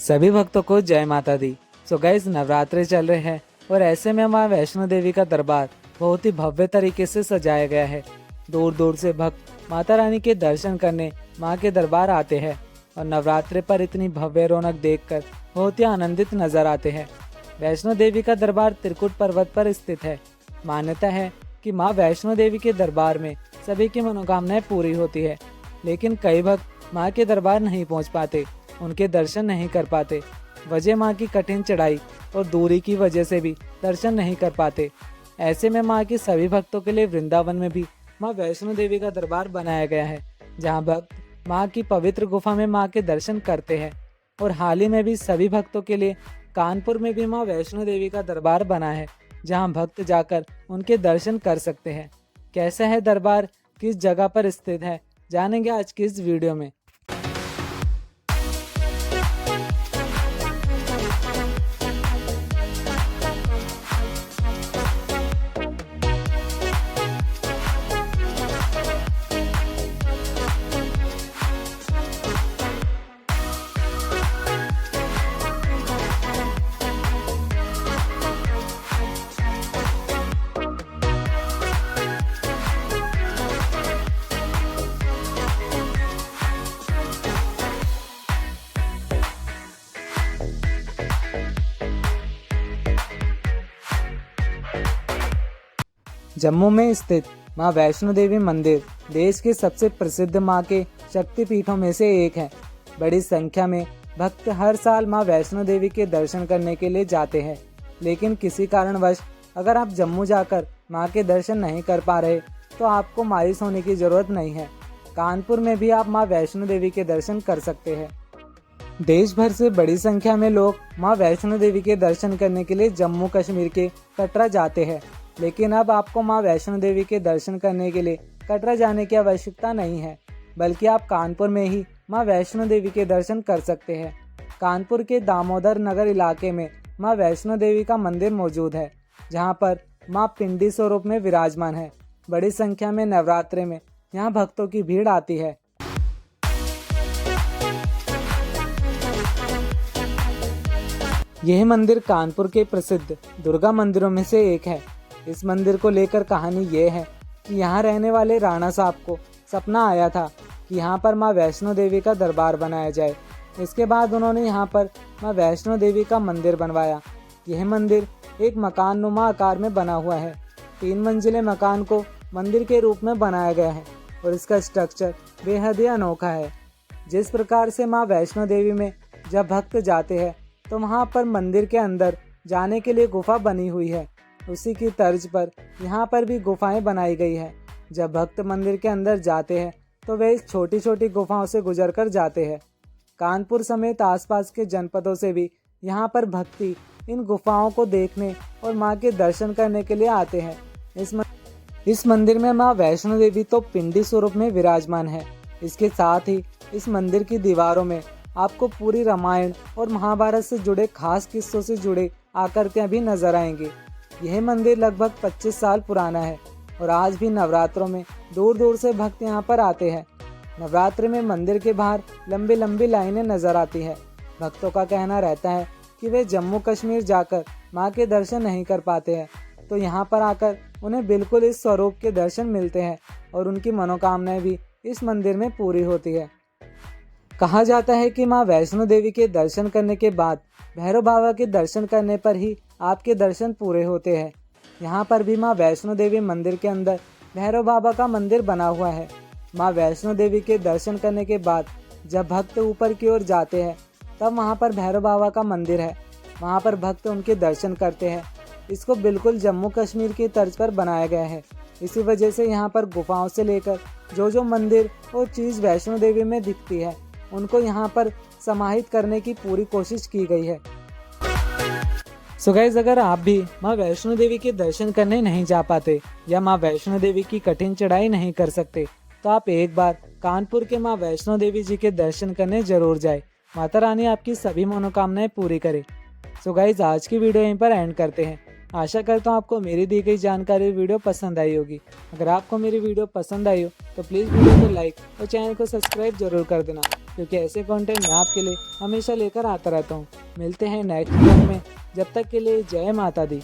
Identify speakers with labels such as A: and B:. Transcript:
A: सभी भक्तों को जय माता दी। सो गाइस, नवरात्रे चल रहे हैं और ऐसे में माँ वैष्णो देवी का दरबार बहुत ही भव्य तरीके से सजाया गया है। दूर दूर से भक्त माता रानी के दर्शन करने माँ के दरबार आते हैं और नवरात्रे पर इतनी भव्य रौनक देखकर बहुत ही आनंदित नजर आते हैं। वैष्णो देवी का दरबार त्रिकुट पर्वत पर स्थित है। मान्यता है कि माँ वैष्णो देवी के दरबार में सभी की मनोकामनाएं पूरी होती है, लेकिन कई भक्त माँ के दरबार नहीं पहुँच पाते, उनके दर्शन नहीं कर पाते। वजह माँ की कठिन चढ़ाई और दूरी की वजह से भी दर्शन नहीं कर पाते। ऐसे में माँ के सभी भक्तों के लिए वृंदावन में भी माँ वैष्णो देवी का दरबार बनाया गया है, जहाँ भक्त माँ की पवित्र गुफा में माँ के दर्शन करते हैं। और हाल ही में भी सभी भक्तों के लिए कानपुर में भी माँ वैष्णो देवी का दरबार बना है, जहाँ भक्त जाकर उनके दर्शन कर सकते हैं। कैसा है दरबार, किस जगह पर स्थित है, जानेंगे आज की इस वीडियो में। जम्मू में स्थित माँ वैष्णो देवी मंदिर देश के सबसे प्रसिद्ध माँ के शक्तिपीठों में से एक है। बड़ी संख्या में भक्त हर साल माँ वैष्णो देवी के दर्शन करने के लिए जाते हैं, लेकिन किसी कारणवश अगर आप जम्मू जाकर माँ के दर्शन नहीं कर पा रहे तो आपको मायूस होने की जरूरत नहीं है। कानपुर में भी आप माँ वैष्णो देवी के दर्शन कर सकते हैं। देश भर से बड़ी संख्या में लोग माँ वैष्णो देवी के दर्शन करने के लिए जम्मू कश्मीर के कटरा जाते हैं, लेकिन अब आपको माँ वैष्णो देवी के दर्शन करने के लिए कटरा जाने की आवश्यकता नहीं है, बल्कि आप कानपुर में ही माँ वैष्णो देवी के दर्शन कर सकते हैं। कानपुर के दामोदर नगर इलाके में माँ वैष्णो देवी का मंदिर मौजूद है, जहाँ पर माँ पिंडी स्वरूप में विराजमान है। बड़ी संख्या में नवरात्रे में यहाँ भक्तों की भीड़ आती है। यह मंदिर कानपुर के प्रसिद्ध दुर्गा मंदिरों में से एक है। इस मंदिर को लेकर कहानी ये है कि यहाँ रहने वाले राणा साहब को सपना आया था कि यहाँ पर माँ वैष्णो देवी का दरबार बनाया जाए। इसके बाद उन्होंने यहाँ पर माँ वैष्णो देवी का मंदिर बनवाया। यह मंदिर एक मकान नुमा आकार में बना हुआ है। 3 मंजिले मकान को मंदिर के रूप में बनाया गया है और इसका स्ट्रक्चर बेहद ही अनोखा है। जिस प्रकार से माँ वैष्णो देवी में जब भक्त जाते हैं तो वहाँ पर मंदिर के अंदर जाने के लिए गुफा बनी हुई है, उसी की तर्ज पर यहाँ पर भी गुफाएं बनाई गई है। जब भक्त मंदिर के अंदर जाते हैं तो वे इस छोटी छोटी गुफाओं से गुजरकर जाते हैं। कानपुर समेत आसपास के जनपदों से भी यहाँ पर भक्ति इन गुफाओं को देखने और माँ के दर्शन करने के लिए आते हैं। इस मंदिर में माँ वैष्णो देवी तो पिंडी स्वरूप में विराजमान है। इसके साथ ही इस मंदिर की दीवारों में आपको पूरी रामायण और महाभारत से जुड़े खास किस्सों से जुड़े आकृतियाँ भी नजर आएंगी। यह मंदिर लगभग 25 साल पुराना है और आज भी नवरात्रों में दूर दूर से भक्त यहाँ पर आते हैं। नवरात्र में मंदिर के बाहर लंबी लंबी लाइनें नजर आती है। भक्तों का कहना रहता है कि वे जम्मू कश्मीर जाकर माँ के दर्शन नहीं कर पाते हैं, तो यहाँ पर आकर उन्हें बिल्कुल इस स्वरूप के दर्शन मिलते हैं और उनकी मनोकामनाएं भी इस मंदिर में पूरी होती है। कहा जाता है कि माँ वैष्णो देवी के दर्शन करने के बाद भैरव बाबा के दर्शन करने पर ही आपके दर्शन पूरे होते हैं। यहाँ पर भी माँ वैष्णो देवी मंदिर के अंदर भैरव बाबा का मंदिर बना हुआ है। माँ वैष्णो देवी के दर्शन करने के बाद जब भक्त ऊपर की ओर जाते हैं तब वहाँ पर भैरव बाबा का मंदिर है, वहाँ पर भक्त उनके दर्शन करते हैं। इसको बिल्कुल जम्मू कश्मीर की तर्ज पर बनाया गया है। इसी वजह से यहाँ पर गुफाओं से लेकर जो मंदिर और चीज़ वैष्णो देवी में दिखती है उनको यहाँ पर समाहित करने की पूरी कोशिश की गई है। सो गाइस, अगर आप भी माँ वैष्णो देवी के दर्शन करने नहीं जा पाते या माँ वैष्णो देवी की कठिन चढ़ाई नहीं कर सकते तो आप एक बार कानपुर के माँ वैष्णो देवी जी के दर्शन करने जरूर जाए। माता रानी आपकी सभी मनोकामनाएं पूरी करे। सो गाइस, आज की वीडियो यहीं पर एंड करते हैं। आशा करता हूँ आपको मेरी दी गई जानकारी वीडियो पसंद आई होगी। अगर आपको मेरी वीडियो पसंद आई हो तो प्लीज़ वीडियो को लाइक और चैनल को सब्सक्राइब जरूर कर देना। क्योंकि ऐसे कंटेंट मैं आपके लिए हमेशा लेकर आता रहता हूँ। मिलते हैं नेक्स्ट वीडियो में, जब तक के लिए जय माता दी।